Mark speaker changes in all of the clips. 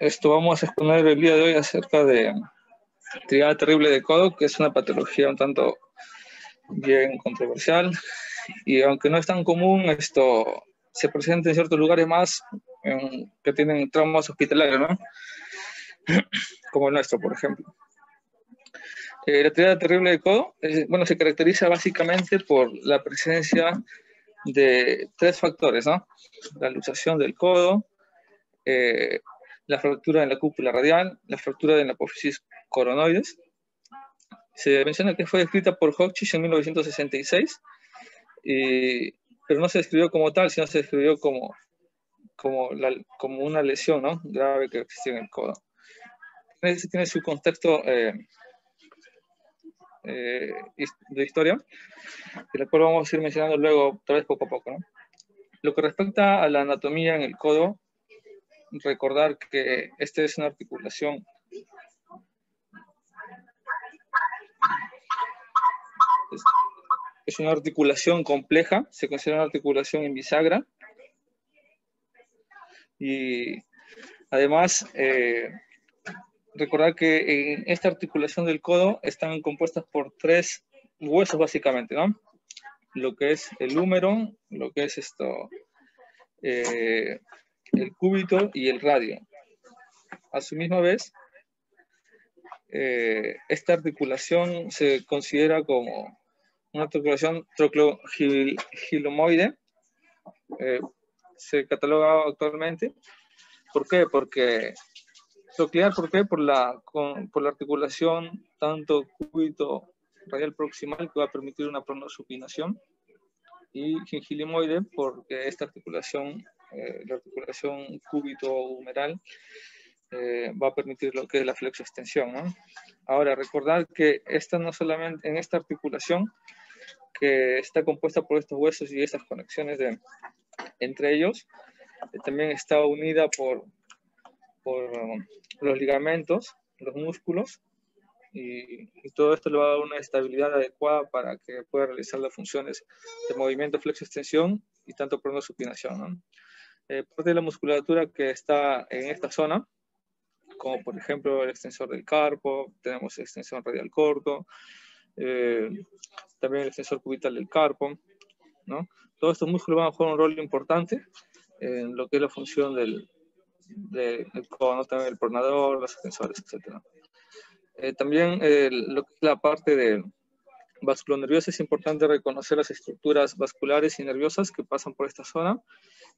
Speaker 1: Esto vamos a exponer el día de hoy acerca de triada terrible de codo, que es una patología un tanto bien controversial y aunque no es tan común, esto se presenta en ciertos lugares más que tienen traumas hospitalarios, ¿no? Como el nuestro, por ejemplo. La triada terrible de codo, bueno, se caracteriza básicamente por la presencia de tres factores, ¿no? La luxación del codo, la fractura en la cúpula radial, la fractura de la apófisis coronoides. Se menciona que fue descrita por Hotchkiss en 1966, pero no se describió como tal, sino se describió como una lesión, ¿no?, grave que existía en el codo. Tiene su contexto de historia, de la cual vamos a ir mencionando luego, tal vez poco a poco, ¿no? Lo que respecta a la anatomía en el codo, recordar que esta es una articulación es una articulación compleja, se considera una articulación en bisagra, y además recordar que en esta articulación del codo están compuestas por tres huesos básicamente, ¿no? Lo que es el húmero, lo que es el cúbito y el radio. A su misma vez, esta articulación se considera como una articulación troclogilomoide, se cataloga actualmente. ¿Por qué? Porque troclear, ¿por qué? Por la articulación tanto cúbito radial proximal, que va a permitir una pronosupinación, y gingilimoide porque esta articulación, la articulación cúbito-humeral, va a permitir lo que es la flexoextensión, ¿no? Ahora, recordar que no solamente en esta articulación, que está compuesta por estos huesos y estas conexiones entre ellos, también está unida por los ligamentos, los músculos, y todo esto le va a dar una estabilidad adecuada para que pueda realizar las funciones de movimiento, flexo-extensión y tanto pronosupinación, ¿no? Parte de la musculatura que está en esta zona, como por ejemplo el extensor del carpo, tenemos el extensor radial corto, también el extensor cubital del carpo, ¿no? Todos estos músculos van a jugar un rol importante en lo que es la función del codo, ¿no? También el pronador, los extensores, etc. También lo que es la parte de vasculonerviosa, es importante reconocer las estructuras vasculares y nerviosas que pasan por esta zona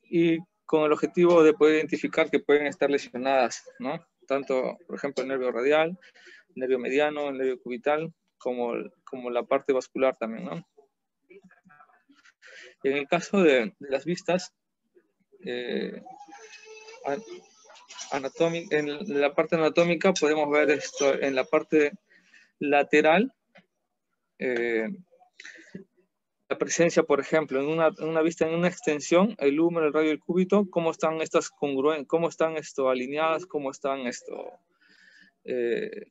Speaker 1: y con el objetivo de poder identificar que pueden estar lesionadas, ¿no? Tanto, por ejemplo, el nervio radial, el nervio mediano, el nervio cubital, como la parte vascular también, ¿no? En el caso de las vistas, en la parte anatómica podemos ver esto en la parte lateral, la presencia, por ejemplo, en una vista, en una extensión, el húmero, el radio y el cúbito, cómo están estas congruentes, cómo están alineadas, cómo están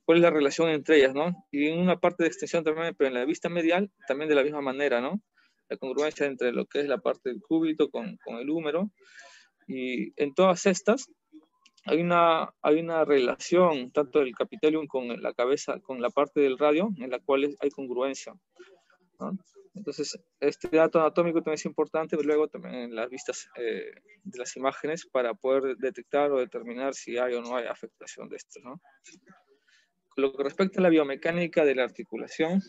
Speaker 1: cuál es la relación entre ellas, ¿no? Y en una parte de extensión también, pero en la vista medial, también de la misma manera, ¿no? La congruencia entre lo que es la parte del cúbito con el húmero, y en todas estas hay una relación, tanto del capitelium con la cabeza, con la parte del radio, en la cual hay congruencia, ¿no? Entonces, este dato anatómico también es importante, pero luego también en las vistas de las imágenes para poder detectar o determinar si hay o no hay afectación de esto, ¿no? Lo que respecta a la biomecánica de la articulación,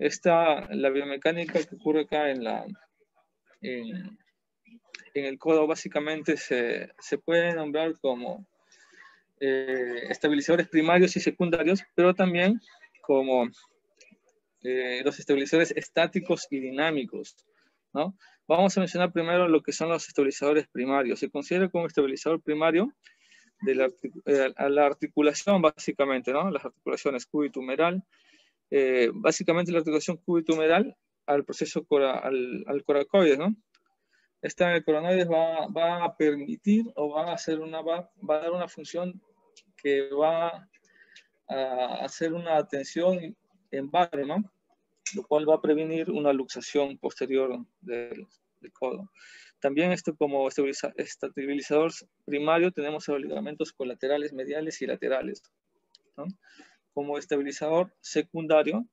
Speaker 1: la biomecánica que ocurre acá en el codo básicamente se puede nombrar como estabilizadores primarios y secundarios, pero también como los estabilizadores estáticos y dinámicos, ¿no? Vamos a mencionar primero lo que son los estabilizadores primarios. Se considera como estabilizador primario a la articulación, básicamente, ¿no? Las articulaciones cúbito-humeral, básicamente la articulación cúbito-humeral al proceso al coracoides, ¿no? Esta en el coronoides va a permitir o va a dar una función que va a hacer una tensión en varo, ¿no? Lo cual va a prevenir una luxación posterior del codo. También como estabilizador primario tenemos los ligamentos colaterales mediales y laterales, ¿no? Como estabilizador secundario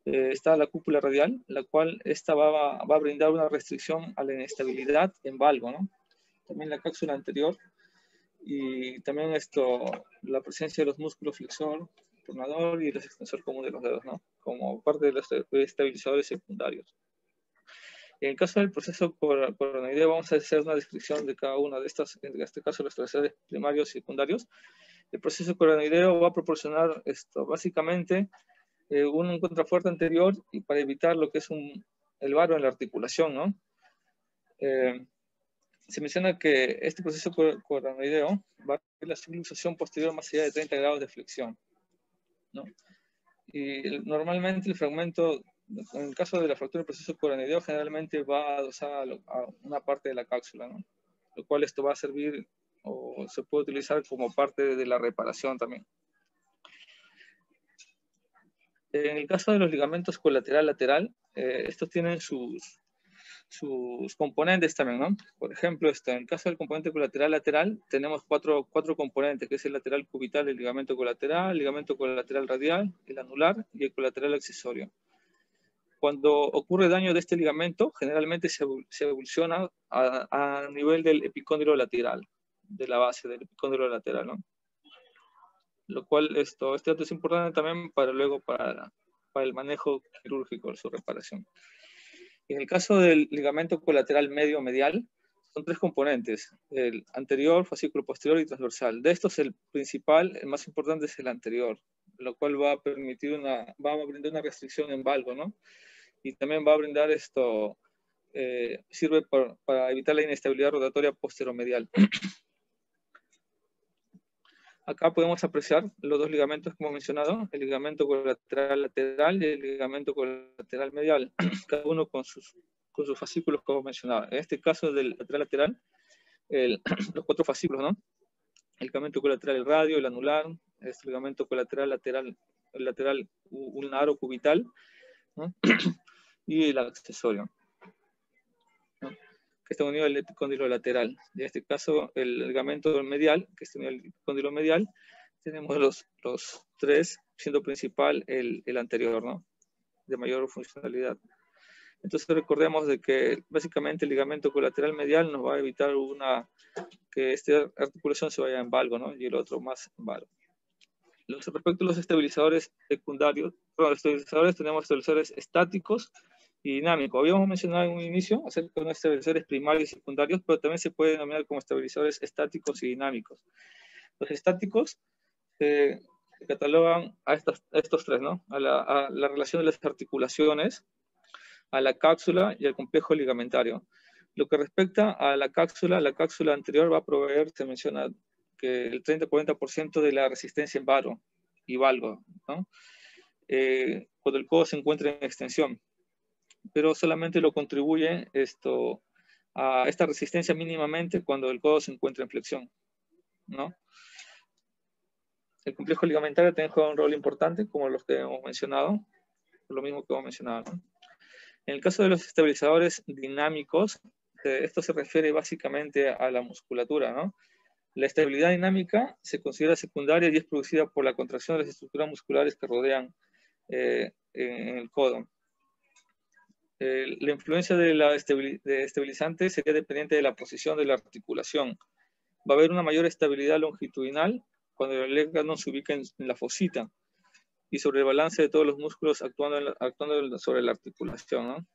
Speaker 1: está la cúpula radial, la cual esta va a brindar una restricción a la inestabilidad en valgo, ¿no? También la cápsula anterior y también la presencia de los músculos flexor, pronador y el extensor común de los dedos, ¿no? Como parte de los estabilizadores secundarios. En el caso del proceso coronoideo, vamos a hacer una descripción de cada una de estas, en este caso los estabilizadores primarios y secundarios. El proceso coronoideo va a proporcionar básicamente un contrafuerte anterior y para evitar lo que es el varo en la articulación, ¿no? Se menciona que este proceso coronoideo va a tener la subluxación posterior más allá de 30 grados de flexión, ¿no? Y normalmente el fragmento, en el caso de la fractura del proceso coronoideo, generalmente va adosada a una parte de la cápsula, ¿no? Lo cual esto va a servir o se puede utilizar como parte de la reparación también. En el caso de los ligamentos colateral-lateral, estos tienen sus componentes también, ¿no? Por ejemplo, en el caso del componente colateral-lateral, tenemos cuatro componentes, que es el lateral cubital, el ligamento colateral radial, el anular y el colateral accesorio. Cuando ocurre daño de este ligamento, generalmente se evoluciona a nivel del epicóndilo lateral, de la base del epicóndilo lateral, ¿no? Lo cual este dato es importante también para el manejo quirúrgico, su reparación. En el caso del ligamento colateral medio-medial, son tres componentes, el anterior, fascículo posterior y transversal. De estos, el principal, el más importante es el anterior, lo cual va a brindar una restricción en valgo, ¿no? Y también va a brindar sirve para evitar la inestabilidad rotatoria posteromedial. Acá podemos apreciar los dos ligamentos que hemos mencionado, el ligamento colateral lateral y el ligamento colateral medial, cada uno con sus fascículos como mencionaba. En este caso del lateral lateral, los cuatro fascículos, ¿no? El ligamento colateral radio, el anular, el ligamento colateral lateral ulnar o cubital, ¿no? Y el accesorio, ¿no? Que está unido al epicóndilo lateral. En este caso, el ligamento medial, que está unido al epicóndilo medial, tenemos los tres, siendo principal el anterior, ¿no? De mayor funcionalidad. Entonces recordemos de que básicamente el ligamento colateral medial nos va a evitar que esta articulación se vaya en valgo, ¿no? Y el otro más en valgo. Respecto a los estabilizadores secundarios, bueno, los estabilizadores tenemos estabilizadores estáticos y dinámicos. Habíamos mencionado en un inicio acerca de los estabilizadores primarios y secundarios, pero también se puede denominar como estabilizadores estáticos y dinámicos. Los estáticos se catalogan a estos tres, ¿no? A la relación de las articulaciones, a la cápsula y al complejo ligamentario. Lo que respecta a la cápsula anterior va a proveer, se menciona, que el 30-40% de la resistencia en varo y valgo, ¿no? Cuando el codo se encuentra en extensión, pero solamente lo contribuye a esta resistencia mínimamente cuando el codo se encuentra en flexión, ¿no? El complejo ligamentario también juega un rol importante, como los que hemos mencionado, por lo mismo que hemos mencionado, ¿no? En el caso de los estabilizadores dinámicos, esto se refiere básicamente a la musculatura, ¿no? La estabilidad dinámica se considera secundaria y es producida por la contracción de las estructuras musculares que rodean en el codo. La influencia de estabilizante sería dependiente de la posición de la articulación. Va a haber una mayor estabilidad longitudinal cuando el órgano se ubica en la fosita y sobre el balance de todos los músculos actuando sobre la articulación, ¿no?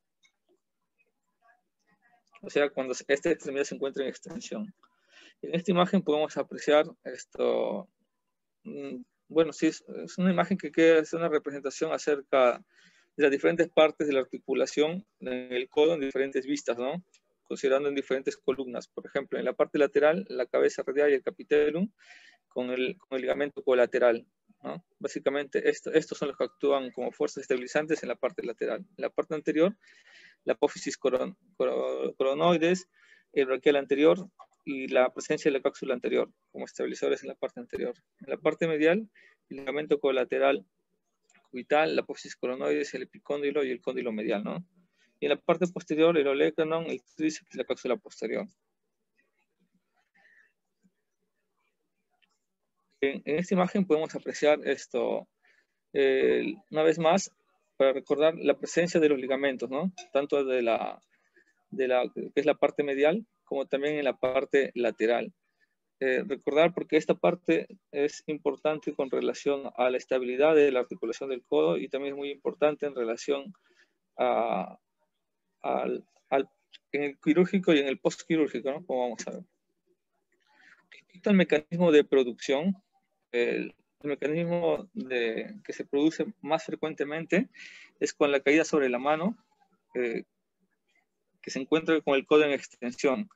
Speaker 1: O sea, cuando esta extremidad se encuentra en extensión. En esta imagen podemos apreciar bueno, sí, es una imagen que queda, es una representación acerca de las diferentes partes de la articulación en el codo en diferentes vistas, ¿no? Considerando en diferentes columnas. Por ejemplo, en la parte lateral, la cabeza radial y el capitellum con el ligamento colateral, ¿no? Básicamente, estos son los que actúan como fuerzas estabilizantes en la parte lateral. En la parte anterior, la apófisis coronoides, el braquial anterior y la presencia de la cápsula anterior como estabilizadores en la parte anterior. En la parte medial, el ligamento colateral cubital, la apófisis coronoides, el epicóndilo y el cóndilo medial, ¿no? Y en la parte posterior, el olecranon, el tríceps y la cápsula posterior. En esta imagen podemos apreciar esto, una vez más, para recordar la presencia de los ligamentos, ¿no? Tanto de que es la parte medial, como también en la parte lateral. Recordar porque esta parte es importante con relación a la estabilidad de la articulación del codo y también es muy importante en relación en el quirúrgico y en el postquirúrgico, ¿no? Como vamos a ver. Respecto al mecanismo de producción, el mecanismo que se produce más frecuentemente es con la caída sobre la mano, que se encuentra con el codo en extensión.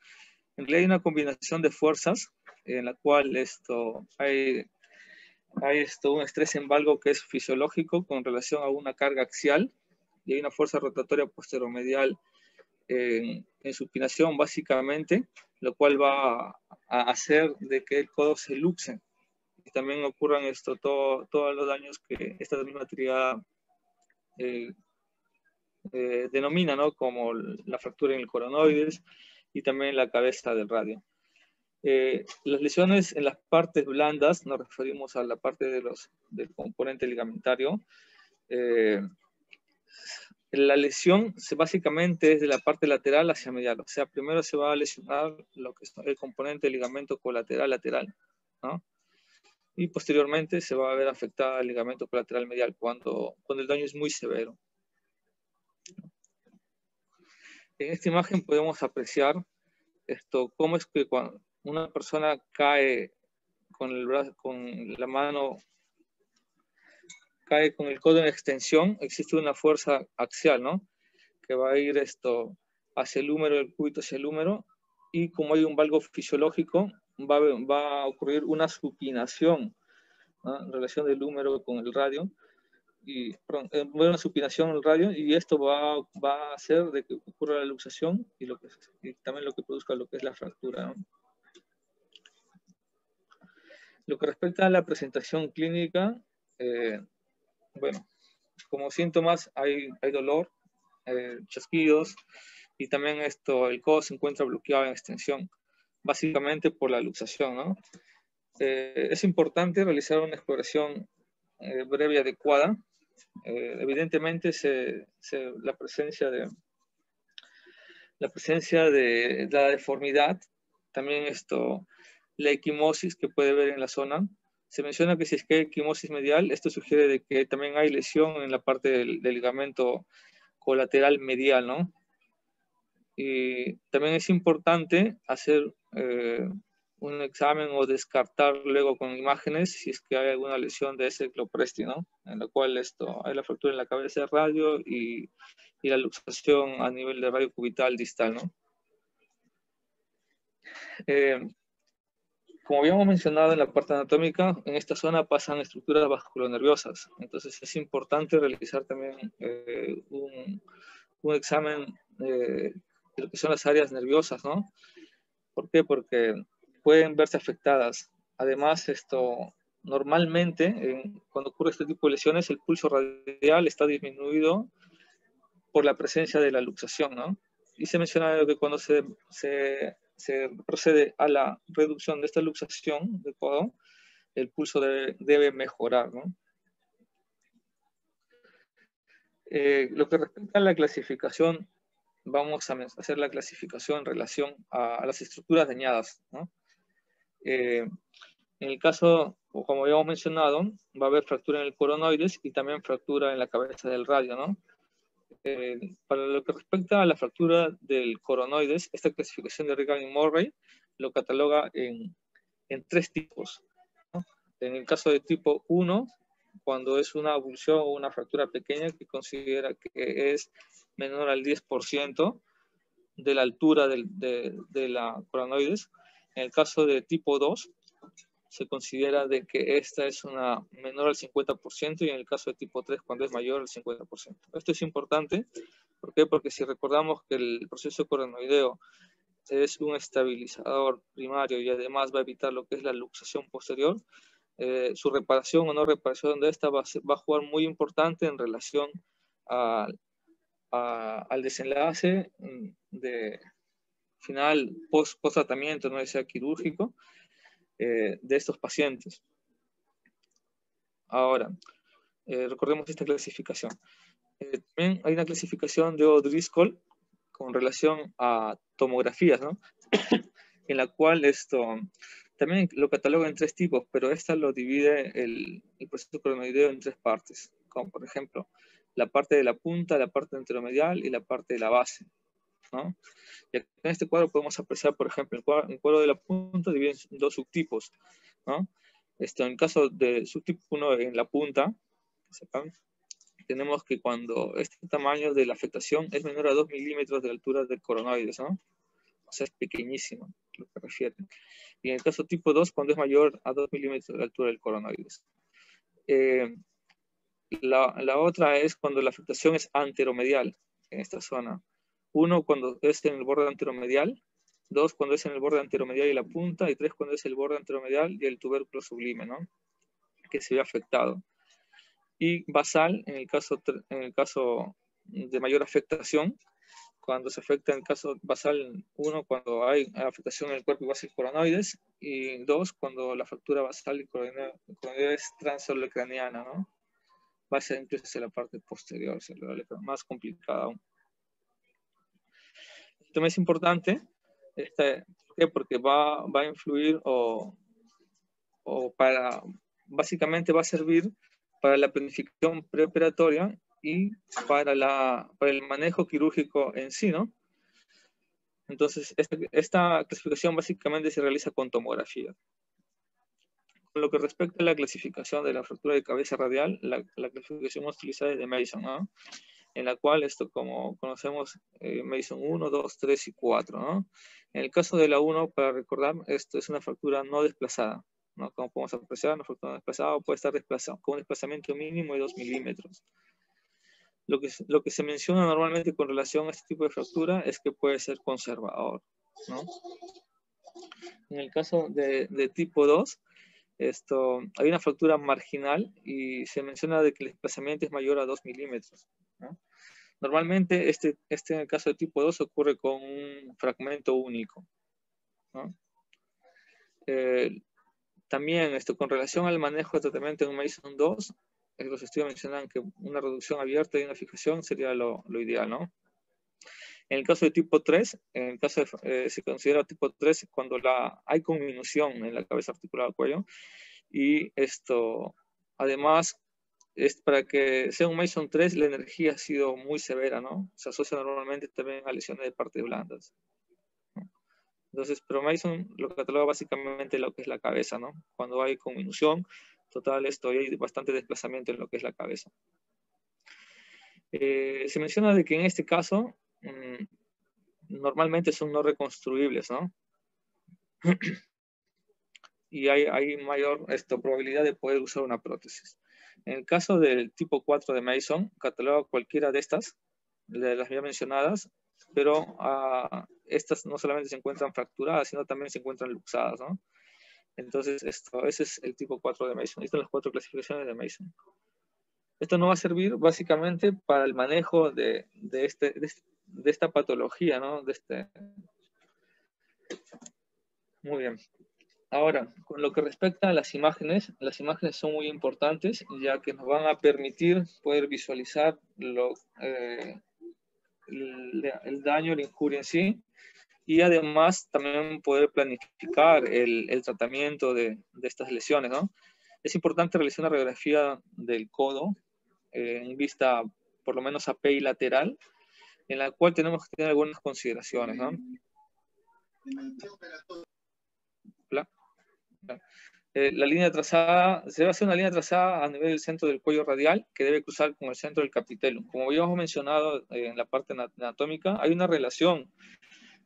Speaker 1: En realidad hay una combinación de fuerzas en la cual hay un estrés en valgo que es fisiológico con relación a una carga axial y hay una fuerza rotatoria posteromedial en supinación básicamente, lo cual va a hacer de que el codo se luxe. Y también ocurran todos los daños que esta misma triada denomina, ¿no? Como la fractura en el coronoides y también la cabeza del radio. Las lesiones en las partes blandas, nos referimos a la parte del componente ligamentario. La lesión básicamente es de la parte lateral hacia medial, o sea, primero se va a lesionar lo que es el componente del ligamento colateral lateral, ¿no? Y posteriormente se va a ver afectada el ligamento colateral medial cuando el daño es muy severo. En esta imagen podemos apreciar cómo es que cuando una persona cae con el brazo, con la mano, cae con el codo en extensión, existe una fuerza axial, ¿no? Que va a ir hacia el húmero, el cúbito hacia el húmero, y como hay un valgo fisiológico, va a ocurrir una supinación, ¿no? En relación del húmero con el radio, una supinación en el radio, y esto va a hacer de que ocurra la luxación y también lo que produzca lo que es la fractura, ¿no? Lo que respecta a la presentación clínica, bueno, como síntomas hay dolor, chasquidos, y también el codo se encuentra bloqueado en extensión, básicamente por la luxación, ¿no? Es importante realizar una exploración breve y adecuada. Evidentemente la presencia de la deformidad, también la equimosis que puede haber en la zona. Se menciona que si es que hay equimosis medial, esto sugiere de que también hay lesión en la parte del ligamento colateral medial, ¿no? Y también es importante hacer un examen o descartar luego con imágenes si es que hay alguna lesión de ese clopresti, ¿no? En la cual hay la fractura en la cabeza de radio y la luxación a nivel de radio cubital distal, ¿no? Como habíamos mencionado en la parte anatómica, en esta zona pasan estructuras vasculonerviosas, entonces es importante realizar también un examen de lo que son las áreas nerviosas, ¿no? ¿Por qué? Porque pueden verse afectadas. Además, normalmente, cuando ocurre este tipo de lesiones, el pulso radial está disminuido por la presencia de la luxación, ¿no? Y se menciona que cuando se procede a la reducción de esta luxación del codo, el pulso debe mejorar, ¿no? Lo que respecta a la clasificación, vamos a hacer la clasificación en relación a las estructuras dañadas, ¿no? En el caso, como habíamos mencionado, va a haber fractura en el coronoides y también fractura en la cabeza del radio, ¿no? Para lo que respecta a la fractura del coronoides, esta clasificación de Regan y Murray lo cataloga en 3 tipos, ¿no? En el caso de tipo 1, cuando es una avulsión o una fractura pequeña que considera que es menor al 10% de la altura de la coronoides. En el caso de tipo 2, se considera de que esta es una menor al 50% y en el caso de tipo 3 cuando es mayor al 50%. Esto es importante, ¿por qué? Porque si recordamos que el proceso coronoideo es un estabilizador primario y además va a evitar lo que es la luxación posterior, su reparación o no reparación de esta va a jugar muy importante en relación a al desenlace de final post-tratamiento, no sea quirúrgico, de estos pacientes. Ahora, recordemos esta clasificación. También hay una clasificación de O'Driscoll con relación a tomografías, ¿no? En la cual esto también lo cataloga en 3 tipos, pero esta lo divide el proceso coronoideo en 3 partes, como por ejemplo la parte de la punta, la parte anteromedial y la parte de la base, ¿no? Y aquí en este cuadro podemos apreciar, por ejemplo, el cuadro de la punta divide en 2 subtipos, ¿no? En el caso de subtipo 1 en la punta, tenemos que cuando este tamaño de la afectación es menor a 2 milímetros de la altura del coronoides, ¿no? O sea, es pequeñísimo, lo que refiere. Y en el caso tipo 2, cuando es mayor a 2 milímetros de la altura del coronoides. La otra es cuando la afectación es anteromedial, en esta zona. 1, cuando es en el borde anteromedial. 2, cuando es en el borde anteromedial y la punta. Y 3, cuando es el borde anteromedial y el tubérculo sublime, ¿no? Que se ve afectado. Y basal, en el caso de mayor afectación, cuando se afecta en el caso basal 1, cuando hay afectación en el cuerpo y base coronoides, y 2, cuando la fractura basal y coronoidea es transolecraniana, ¿no? Va a ser incluso hacia la parte posterior, más complicada aún. Esto también es importante, ¿por qué? Porque va a influir básicamente va a servir para la planificación preoperatoria y para el manejo quirúrgico en sí, ¿no? Entonces, esta clasificación básicamente se realiza con tomografía. Con lo que respecta a la clasificación de la fractura de cabeza radial, la clasificación más utilizada es de Mason, ¿no? En la cual, como conocemos, Mason 1, 2, 3 y 4, ¿no? En el caso de la 1, para recordar, esto es una fractura no desplazada, ¿no? Como podemos apreciar, una fractura no desplazada puede estar desplazada con un desplazamiento mínimo de 2 milímetros. Lo que se menciona normalmente con relación a este tipo de fractura es que puede ser conservador, ¿no? En el caso de tipo 2, hay una fractura marginal y se menciona de que el desplazamiento es mayor a 2 milímetros, ¿no? Normalmente, en el caso de tipo 2 ocurre con un fragmento único, ¿no? También, con relación al manejo de tratamiento en Mason 2, los estudios mencionan que una reducción abierta y una fijación sería lo ideal, ¿no? En el caso de tipo 3, se considera tipo 3 cuando hay conminución en la cabeza articulada del cuello, y además, para que sea un Mason 3, la energía ha sido muy severa, ¿no? Se asocia normalmente también a lesiones de partes blandas, ¿no? Entonces, pero Mason lo cataloga básicamente lo que es la cabeza, ¿no? Cuando hay conminución total, hay bastante desplazamiento en lo que es la cabeza. Se menciona de que en este caso, normalmente son no reconstruibles, ¿no? Y hay mayor probabilidad de poder usar una prótesis. En el caso del tipo 4 de Mason, cataloga cualquiera de estas, de las ya mencionadas, pero estas no solamente se encuentran fracturadas, sino también se encuentran luxadas, ¿no? Entonces, ese es el tipo 4 de Mason. Estas son las 4 clasificaciones de Mason. Esto no va a servir básicamente para el manejo de esta patología, ¿no? Muy bien. Ahora, con lo que respecta a las imágenes son muy importantes, ya que nos van a permitir poder visualizar el daño, la injuria en sí, y además también poder planificar el tratamiento de estas lesiones, ¿no? Es importante realizar una radiografía del codo en vista por lo menos API lateral, en la cual tenemos que tener algunas consideraciones, ¿no? La línea trazada, se debe hacer una línea trazada a nivel del centro del cuello radial que debe cruzar con el centro del capitellum. Como habíamos mencionado en la parte anatómica, hay una relación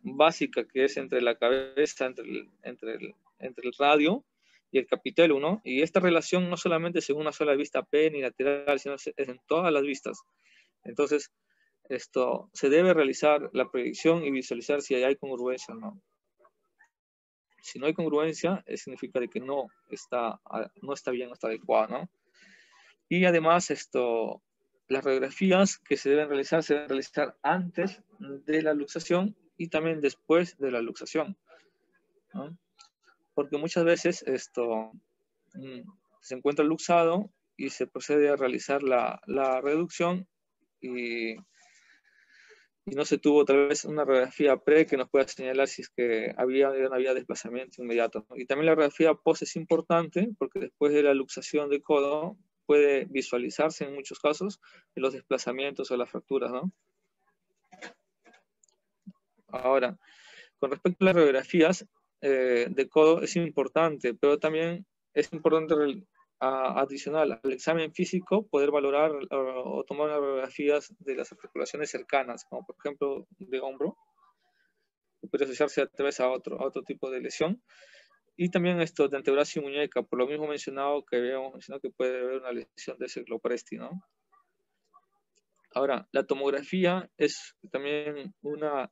Speaker 1: básica que es entre la cabeza, entre el radio y el capitellum, ¿no? Y esta relación no solamente es en una sola vista P ni lateral, sino es en todas las vistas. Entonces, se debe realizar la proyección y visualizar si hay congruencia o no. Si no hay congruencia, significa de que no está bien, no está adecuado, ¿no? Y además, las radiografías que se deben realizar antes de la luxación y también después de la luxación, ¿no? Porque muchas veces se encuentra luxado y se procede a realizar la reducción y no se tuvo tal vez una radiografía pre que nos pueda señalar si es que había desplazamiento inmediato, ¿no? Y también la radiografía post es importante porque después de la luxación del codo puede visualizarse en muchos casos los desplazamientos o las fracturas, ¿no? Ahora, con respecto a las radiografías de codo es importante, pero también es importante adicional al examen físico poder valorar o tomar radiografías de las articulaciones cercanas, como por ejemplo de hombro, que puede asociarse tal vez a otro tipo de lesión. Y también de antebrazo y muñeca, por lo mismo mencionado que habíamos mencionado que puede haber una lesión de ciclopresti, ¿no? Ahora, la tomografía es también una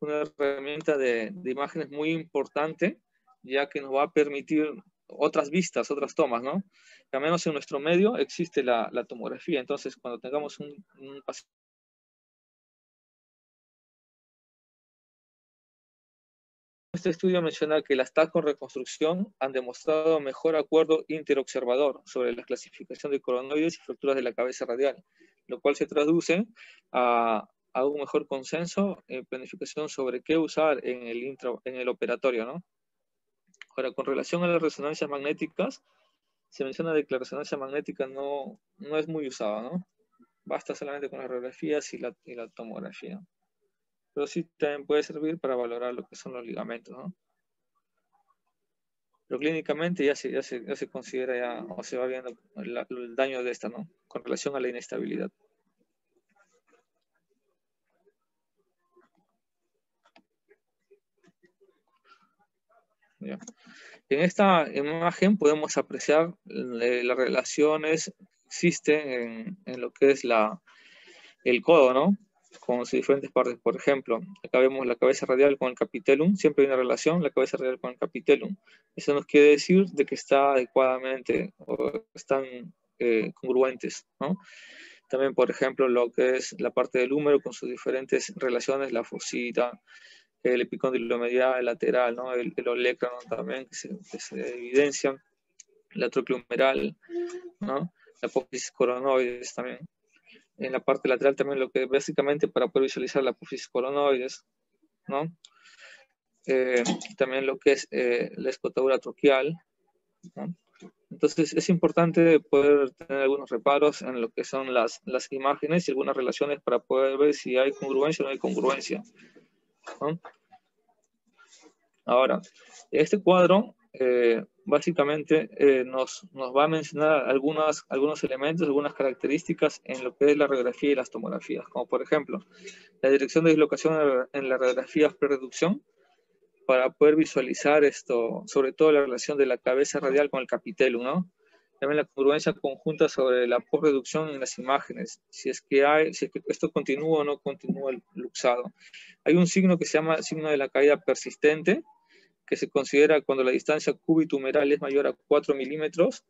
Speaker 1: herramienta de imágenes muy importante, ya que nos va a permitir otras vistas, otras tomas, ¿no? Al menos en nuestro medio existe la tomografía, entonces cuando tengamos un paciente, este estudio menciona que las TAC con reconstrucción han demostrado mejor acuerdo interobservador sobre la clasificación de coronoides y fracturas de la cabeza radial, lo cual se traduce a un mejor consenso en planificación sobre qué usar en el operatorio, ¿no? Ahora, con relación a las resonancias magnéticas, se menciona de que la resonancia magnética no es muy usada, ¿no? Basta solamente con las radiografías y la tomografía. Pero sí también puede servir para valorar lo que son los ligamentos, ¿no? Pero clínicamente ya se considera o se va viendo el daño de esta, ¿no? Con relación a la inestabilidad. ¿Ya? En esta imagen podemos apreciar las relaciones que existen en lo que es el codo, ¿no? Con sus diferentes partes. Por ejemplo, acá vemos la cabeza radial con el capitellum, siempre hay una relación, la cabeza radial con el capitellum. Eso nos quiere decir de que está adecuadamente o están congruentes, ¿no? También, por ejemplo, lo que es la parte del húmero con sus diferentes relaciones, la fosita, el epicóndilo medial, el lateral, ¿no? El olecrano también, que se evidencia, la trocleomeral, ¿no? La apófisis coronoides también. En la parte lateral también lo que básicamente para poder visualizar la apófisis coronoides, ¿no? También lo que es la escotadura troquial, ¿no? Entonces es importante poder tener algunos reparos en lo que son las imágenes y algunas relaciones para poder ver si hay congruencia o no hay congruencia, ¿no? Ahora, este cuadro básicamente nos va a mencionar algunos elementos, algunas características en lo que es la radiografía y las tomografías, como por ejemplo, la dirección de dislocación en la radiografía pre-reducción, para poder visualizar sobre todo la relación de la cabeza radial con el capitellum, ¿no? También la congruencia conjunta sobre la postreducción en las imágenes, si es que esto continúa o no continúa el luxado. Hay un signo que se llama signo de la caída persistente, que se considera cuando la distancia cúbito-humeral es mayor a 4 milímetros,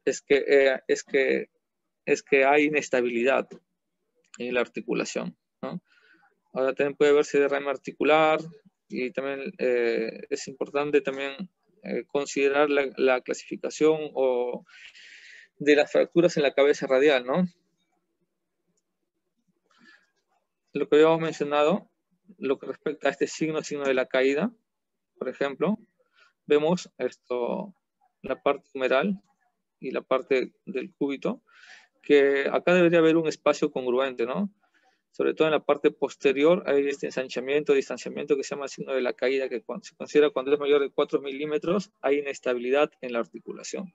Speaker 1: es que hay inestabilidad en la articulación, ¿no? Ahora también puede verse derrame articular y también es importante también considerar la clasificación de las fracturas en la cabeza radial, ¿no? Lo que habíamos mencionado, lo que respecta a este signo de la caída, por ejemplo, vemos la parte humeral y la parte del cúbito, que acá debería haber un espacio congruente, ¿no? Sobre todo en la parte posterior hay este ensanchamiento, distanciamiento que se llama signo de la caída, que se considera cuando es mayor de 4 milímetros, hay inestabilidad en la articulación.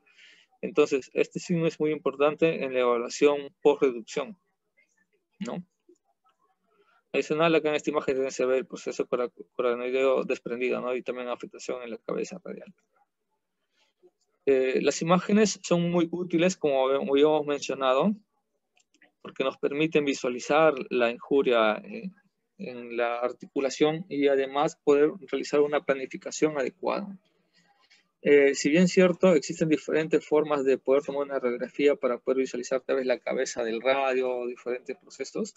Speaker 1: Entonces, este signo es muy importante en la evaluación post-reducción, ¿no? Adicional, acá en esta imagen también se ve el proceso coronoideo desprendido, ¿no? Y también afectación en la cabeza radial. Las imágenes son muy útiles, como habíamos mencionado, porque nos permiten visualizar la injuria en la articulación y además poder realizar una planificación adecuada. Si bien es cierto, existen diferentes formas de poder tomar una radiografía para poder visualizar tal vez la cabeza del radio, diferentes procesos.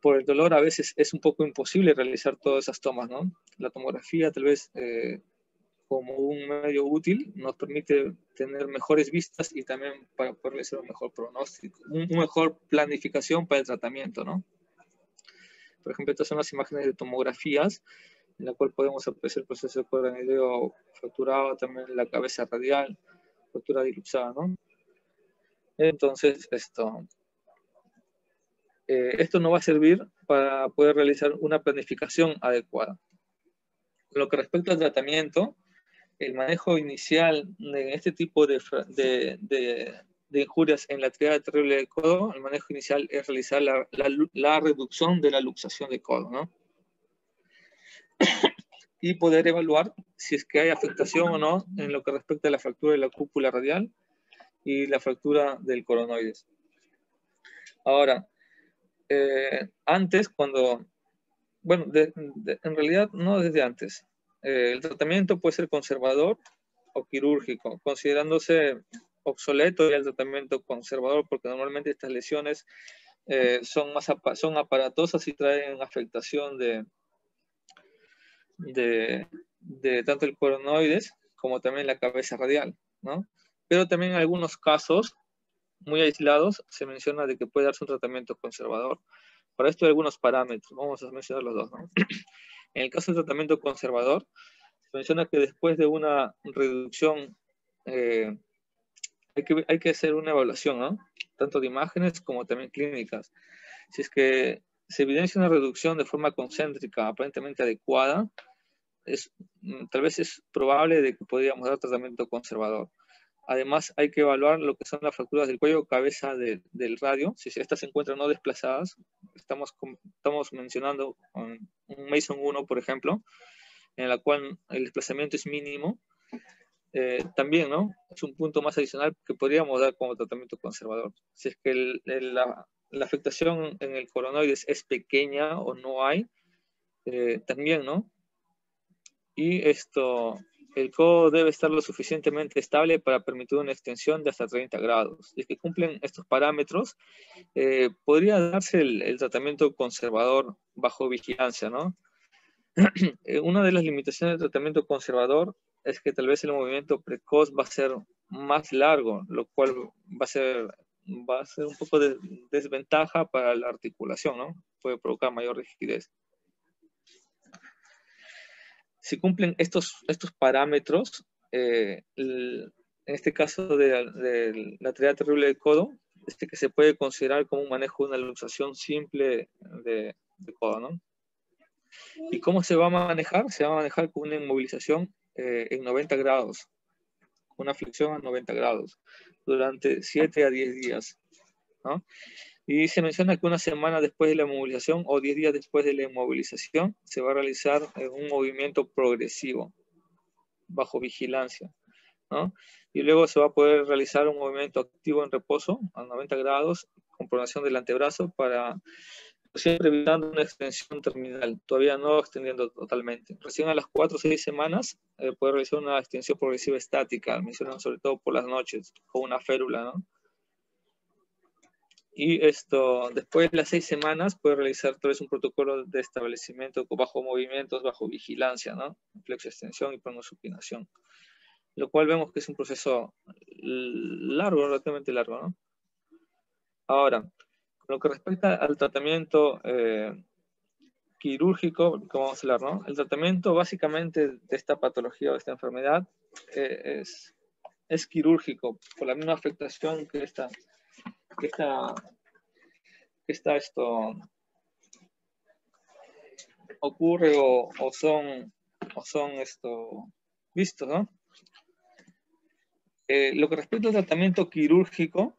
Speaker 1: Por el dolor a veces es un poco imposible realizar todas esas tomas, ¿no? La tomografía tal vez como un medio útil nos permite tener mejores vistas y también para poder hacer un mejor pronóstico, una mejor planificación para el tratamiento, ¿no? Por ejemplo, estas son las imágenes de tomografías en la cual podemos apreciar el proceso de craneoideo fracturado, también la cabeza radial, fractura diluxada, ¿no? Entonces, esto nos va a servir para poder realizar una planificación adecuada. En lo que respecta al tratamiento, el manejo inicial de este tipo de injurias en la tríada terrible del codo, el manejo inicial es realizar la reducción de la luxación del codo, ¿no? Y poder evaluar si es que hay afectación o no en lo que respecta a la fractura de la cúpula radial y la fractura del coronoides. Ahora, antes, bueno, en realidad no desde antes. El tratamiento puede ser conservador o quirúrgico, considerándose obsoleto ya el tratamiento conservador, porque normalmente estas lesiones son aparatosas y traen afectación de tanto el coronoides como también la cabeza radial, ¿no? Pero también en algunos casos muy aislados se menciona de que puede darse un tratamiento conservador. Para esto hay algunos parámetros, vamos a mencionar los dos, ¿no? En el caso del tratamiento conservador, se menciona que después de una reducción hay que hacer una evaluación, ¿no? Tanto de imágenes como también clínicas. Si es que se evidencia una reducción de forma concéntrica aparentemente adecuada, tal vez es probable de que podríamos dar tratamiento conservador. Además, hay que evaluar lo que son las fracturas del cuello, cabeza del radio. Si estas se encuentran no desplazadas, estamos mencionando un Mason 1, por ejemplo, en la cual el desplazamiento es mínimo. También, ¿no? Es un punto más adicional que podríamos dar como tratamiento conservador. Si es que la afectación en el coronoides es pequeña o no hay, también, ¿no? Y el codo debe estar lo suficientemente estable para permitir una extensión de hasta 30 grados. Si es que cumplen estos parámetros, podría darse el tratamiento conservador bajo vigilancia, ¿no? Una de las limitaciones del tratamiento conservador es que tal vez el movimiento precoz va a ser más largo, lo cual va a ser un poco de desventaja para la articulación, ¿no? Puede provocar mayor rigidez. Si cumplen estos parámetros, en este caso de la tríada terrible del codo, que se puede considerar como un manejo de una luxación simple de codo, ¿no? ¿Y cómo se va a manejar? Se va a manejar con una inmovilización en 90 grados, una flexión a 90 grados, durante 7 a 10 días, ¿no? Y se menciona que una semana después de la inmovilización o 10 días después de la inmovilización se va a realizar un movimiento progresivo, bajo vigilancia, ¿no? Y luego se va a poder realizar un movimiento activo en reposo a 90 grados, con pronación del antebrazo para siempre evitando una extensión terminal, todavía no extendiendo totalmente. Recién a las 4 o 6 semanas puede realizar una extensión progresiva estática, mencionan sobre todo por las noches, con una férula, ¿no? Y después de las 6 semanas puede realizar tal vez un protocolo de establecimiento bajo movimientos, bajo vigilancia, ¿no? Flexo-extensión y pronosupinación. Lo cual vemos que es un proceso largo, relativamente largo, ¿no? Ahora, con lo que respecta al tratamiento quirúrgico, como vamos a hablar, ¿no? El tratamiento básicamente de esta patología o de esta enfermedad es quirúrgico, por la misma afectación que ocurre o son vistos, ¿no? Lo que respecta al tratamiento quirúrgico,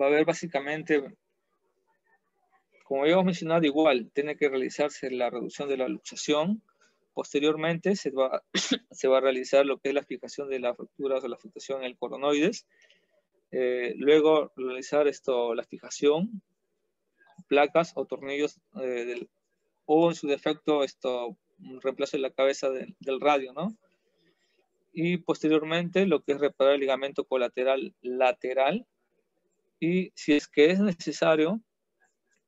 Speaker 1: va a haber básicamente, como habíamos mencionado, igual, tiene que realizarse la reducción de la luxación. Posteriormente se va a realizar lo que es la fijación de las fracturas o la afectación en el coronoides. Luego realizar la fijación, placas o tornillos, o en su defecto un reemplazo de la cabeza del radio, ¿no? Y posteriormente lo que es reparar el ligamento colateral lateral, y si es que es necesario,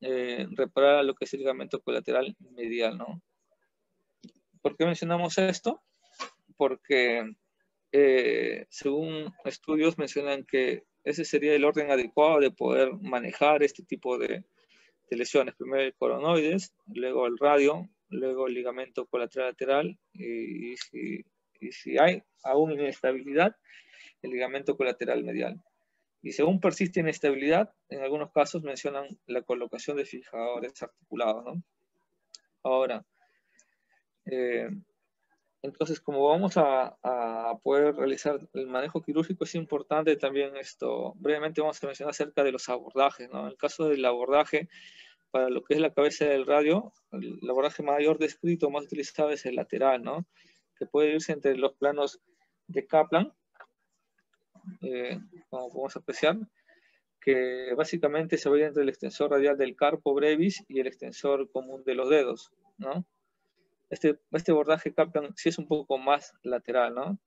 Speaker 1: reparar lo que es el ligamento colateral medial, ¿no? ¿Por qué mencionamos esto? Porque según estudios mencionan que ese sería el orden adecuado de poder manejar este tipo de lesiones. Primero el coronoides, luego el radio, luego el ligamento colateral lateral y si hay aún inestabilidad, el ligamento colateral medial. Y según persiste inestabilidad, en algunos casos mencionan la colocación de fijadores articulados, ¿no? Ahora, entonces, como vamos a poder realizar el manejo quirúrgico, es importante también esto, brevemente vamos a mencionar acerca de los abordajes, ¿no? En el caso del abordaje, para lo que es la cabeza del radio, el abordaje mayor descrito, más utilizado es el lateral, ¿no? Que puede irse entre los planos de Kaplan, como podemos apreciar, que básicamente se va a ir entre el extensor radial del carpo brevis y el extensor común de los dedos, ¿no? Este abordaje Kaplan sí es un poco más lateral, ¿no?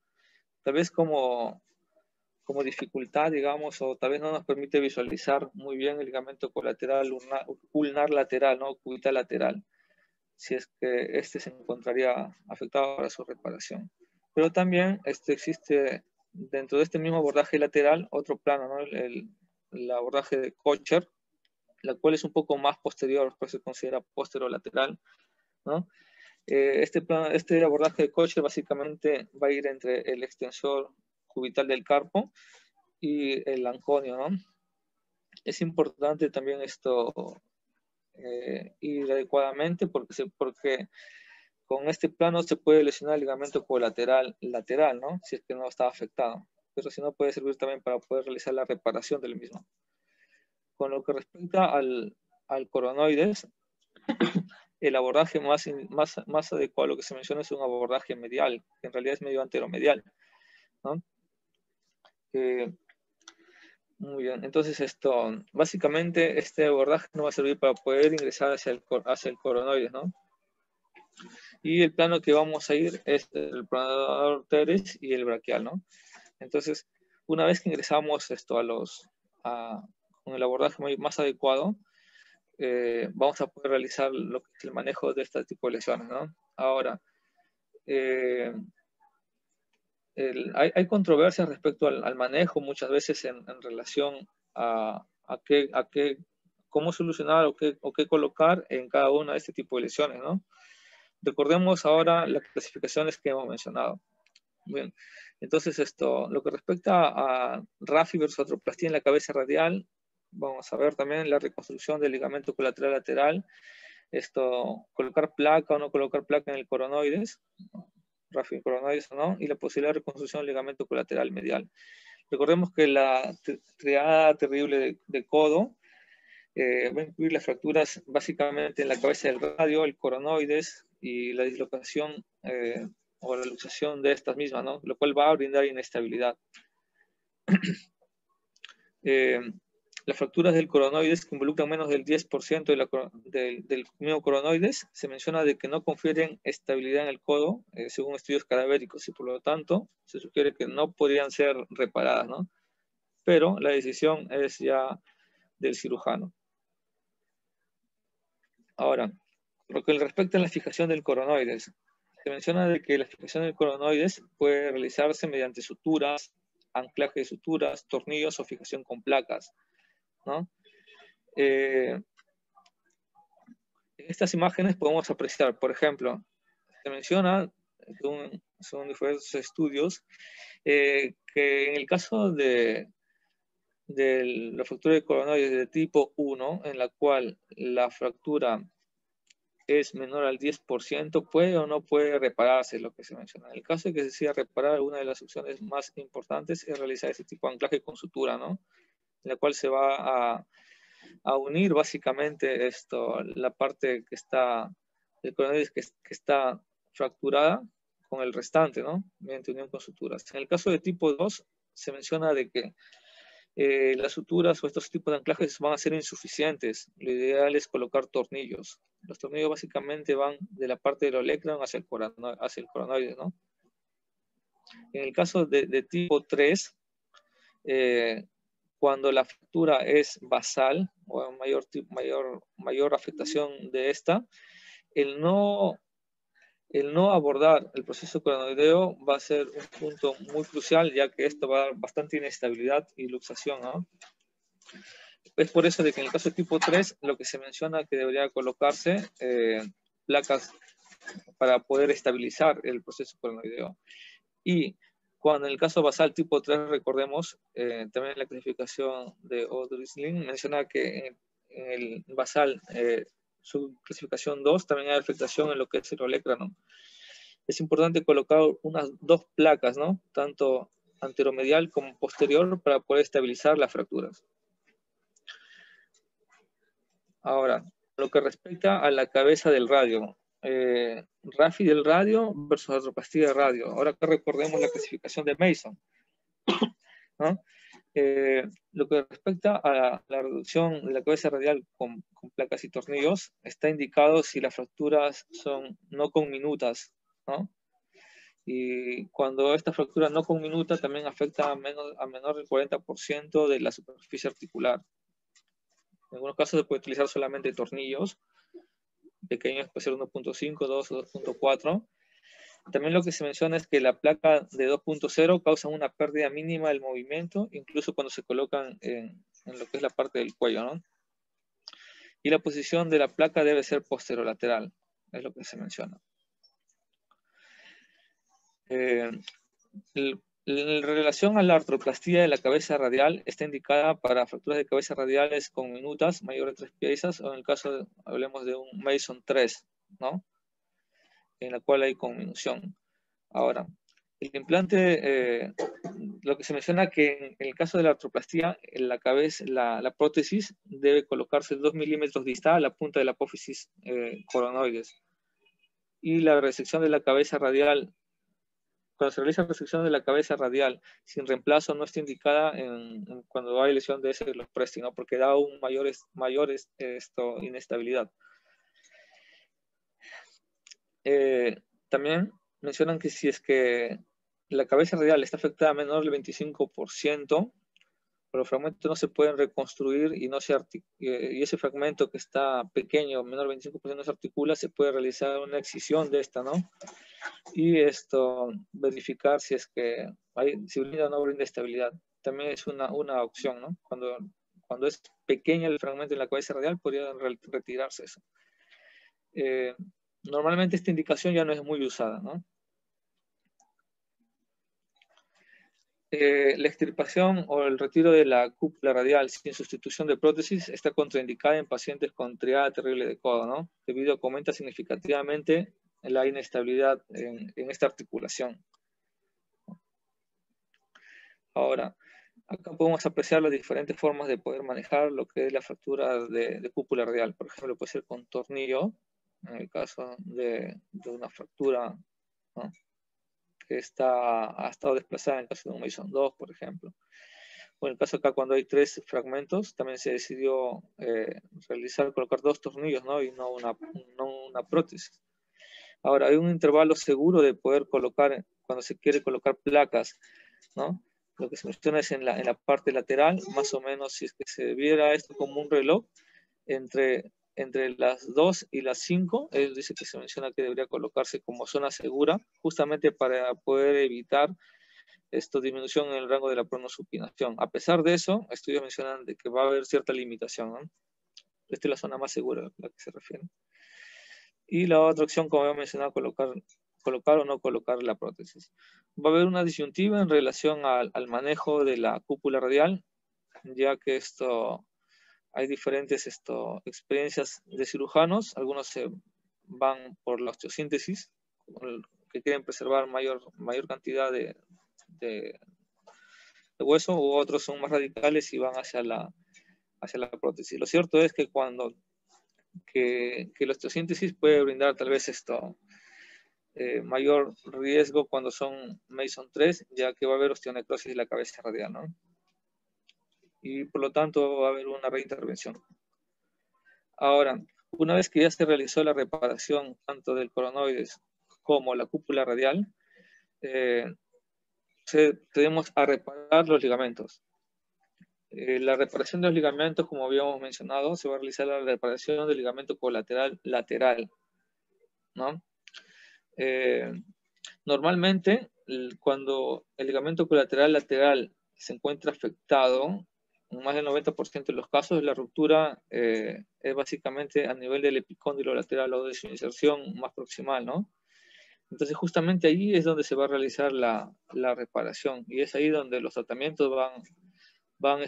Speaker 1: Tal vez como dificultad, digamos, o tal vez no nos permite visualizar muy bien el ligamento colateral ulnar lateral, ¿no? Cubital lateral, si es que este se encontraría afectado para su reparación. Pero también existe dentro de este mismo abordaje lateral otro plano, ¿no? El abordaje de Kocher, la cual es un poco más posterior, pues se considera posterolateral, ¿no? Este abordaje de Kocher básicamente va a ir entre el extensor cubital del carpo y el anconio, ¿no? Es importante también esto ir adecuadamente porque con este plano se puede lesionar el ligamento colateral lateral, ¿no? Si es que no está afectado. Pero si no, puede servir también para poder realizar la reparación del mismo. Con lo que respecta al coronoides, el abordaje más adecuado a lo que se menciona es un abordaje medial, que en realidad es medio anteromedial, ¿no? Muy bien, entonces básicamente este abordaje nos va a servir para poder ingresar hacia el coronoides, ¿no? Y el plano que vamos a ir es el planador teres y el braquial, ¿no? Entonces, una vez que ingresamos con el abordaje más adecuado, vamos a poder realizar lo que es el manejo de este tipo de lesiones, ¿no? Ahora, hay controversias respecto al manejo muchas veces en relación a cómo solucionar o qué colocar en cada una de este tipo de lesiones, ¿no? Recordemos ahora las clasificaciones que hemos mencionado. Bien, entonces lo que respecta a RAFI versus artroplastía en la cabeza radial, vamos a ver también la reconstrucción del ligamento colateral lateral, colocar placa o no colocar placa en el coronoides, RAFI coronoides o no, y la posibilidad de reconstrucción del ligamento colateral medial. Recordemos que la triada terrible de codo va a incluir las fracturas básicamente en la cabeza del radio, el coronoides y la dislocación o la luxación de estas mismas, ¿no? Lo cual va a brindar inestabilidad. Las fracturas del coronoides que involucran menos del 10% del mismo coronoides, se menciona de que no confieren estabilidad en el codo, según estudios cadavéricos, y por lo tanto se sugiere que no podrían ser reparadas, ¿no? Pero la decisión es ya del cirujano. Ahora, lo que respecta a la fijación del coronoides, se menciona de que la fijación del coronoides puede realizarse mediante suturas, anclaje de suturas, tornillos o fijación con placas, ¿no? En estas imágenes podemos apreciar, por ejemplo, se menciona, según diferentes estudios, que en el caso de la fractura de coronoides de tipo 1, en la cual la fractura es menor al 10%, puede o no puede repararse, lo que se menciona. En el caso de que se decida reparar, una de las opciones más importantes es realizar ese tipo de anclaje con sutura, ¿no? En la cual se va a unir básicamente la parte que está, el coronoides que está fracturada con el restante, ¿no? Mediante unión con suturas. En el caso de tipo 2, se menciona de que las suturas o estos tipos de anclajes van a ser insuficientes. Lo ideal es colocar tornillos. Los tornillos básicamente van de la parte del olecranon hacia el coronoide, ¿no? En el caso de tipo 3, cuando la fractura es basal o mayor afectación de esta, el no abordar el proceso coronoideo va a ser un punto muy crucial, ya que esto va a dar bastante inestabilidad y luxación, ¿no? Es por eso de que en el caso de tipo 3, lo que se menciona que debería colocarse placas para poder estabilizar el proceso coronoideo. Y cuando en el caso basal tipo 3, recordemos, también en la clasificación de Odrisling menciona que en el basal, su clasificación 2, también hay afectación en lo que es el olecranon. Es importante colocar unas 2 placas, ¿no? Tanto anteromedial como posterior para poder estabilizar las fracturas. Ahora, lo que respecta a la cabeza del radio, RAFI del radio versus artroplastia de radio. Ahora que recordemos la clasificación de Mason, ¿no? Lo que respecta a la reducción de la cabeza radial con placas y tornillos, está indicado si las fracturas son no conminutas, ¿no? Y cuando esta fractura no conminuta también afecta a menor del 40% de la superficie articular. En algunos casos se puede utilizar solamente tornillos pequeños, puede ser 1.5, 2 o 2.4. También lo que se menciona es que la placa de 2.0 causa una pérdida mínima del movimiento, incluso cuando se colocan en lo que es la parte del cuello, ¿no? Y la posición de la placa debe ser posterolateral, es lo que se menciona. En relación a la artroplastia de la cabeza radial, está indicada para fracturas de cabeza radiales con minutas mayores de 3 piezas, o en el caso, hablemos de un Mason 3, ¿no? En la cual hay conminución. Ahora, el implante, lo que se menciona que en el caso de la artroplastia, en la cabeza, la prótesis debe colocarse 2 milímetros distal a la punta de la apófisis coronoides. Y la resección de la cabeza radial, cuando se realiza resección de la cabeza radial sin reemplazo, no está indicada cuando hay lesión de ese los presti, ¿no? Porque da aún mayor inestabilidad. También mencionan que si es que la cabeza radial está afectada a menor del 25%, los fragmentos no se pueden reconstruir y ese fragmento que está pequeño, menor del 25% no se articula, se puede realizar una excisión de esta, ¿no? Y verificar si es que si brinda o no brinda estabilidad. También es una opción, ¿no? Cuando es pequeño el fragmento en la cabeza radial, podría retirarse eso. Normalmente esta indicación ya no es muy usada, ¿no? La extirpación o el retiro de la cúpula radial sin sustitución de prótesis está contraindicada en pacientes con triada terrible de codo, ¿no? Debido a que aumenta significativamente la inestabilidad en esta articulación. Ahora, acá podemos apreciar las diferentes formas de poder manejar lo que es la fractura de cúpula radial. Por ejemplo, puede ser con tornillo, en el caso de una fractura, ¿no? Que ha estado desplazada en el caso de un Mason 2, por ejemplo. O en el caso acá, cuando hay 3 fragmentos, también se decidió colocar 2 tornillos, ¿no? Y no una prótesis. Ahora, hay un intervalo seguro de poder colocar, cuando se quiere colocar placas, ¿no? Lo que se menciona es en la parte lateral, más o menos, si es que se viera esto como un reloj, entre las 2 y las 5, él dice que se menciona que debería colocarse como zona segura, justamente para poder evitar disminución en el rango de la pronosupinación. A pesar de eso, estudios mencionan de que va a haber cierta limitación, ¿no? Esta es la zona más segura a la que se refiere. Y la otra opción, como había mencionado, colocar o no colocar la prótesis. Va a haber una disyuntiva en relación al manejo de la cúpula radial, ya que hay diferentes experiencias de cirujanos. Algunos se van por la osteosíntesis, que quieren preservar mayor cantidad de hueso, u otros son más radicales y van hacia la prótesis. Lo cierto es que la osteosíntesis puede brindar tal vez mayor riesgo cuando son Mason 3, ya que va a haber osteonecrosis de la cabeza radial, ¿no? Y por lo tanto va a haber una reintervención. Ahora, Una vez que ya se realizó la reparación tanto del coronoides como la cúpula radial, tenemos a reparar los ligamentos. La reparación de los ligamentos, como habíamos mencionado, se va a realizar la reparación del ligamento colateral lateral, ¿no? Normalmente, cuando el ligamento colateral lateral se encuentra afectado, en más del 90% de los casos, la ruptura es básicamente a nivel del epicóndilo lateral o de su inserción más proximal, ¿no? Entonces, justamente ahí es donde se va a realizar la reparación, y es ahí donde los tratamientos van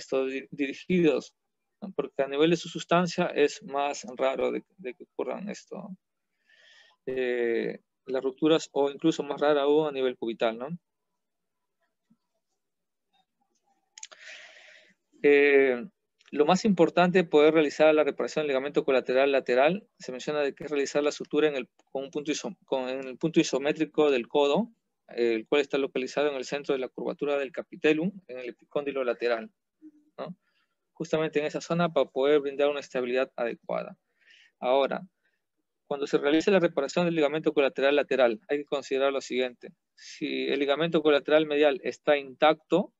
Speaker 1: dirigidos, ¿no? Porque a nivel de su sustancia es más raro de que ocurran las rupturas, o incluso más rara aún a nivel cubital, ¿no? Lo más importante poder realizar la reparación del ligamento colateral lateral, se menciona de que es realizar la sutura en el punto isométrico del codo, el cual está localizado en el centro de la curvatura del capitellum, en el epicóndilo lateral, ¿no? Justamente en esa zona, para poder brindar una estabilidad adecuada. Ahora, cuando se realiza la reparación del ligamento colateral lateral, hay que considerar lo siguiente: si el ligamento colateral medial está intacto,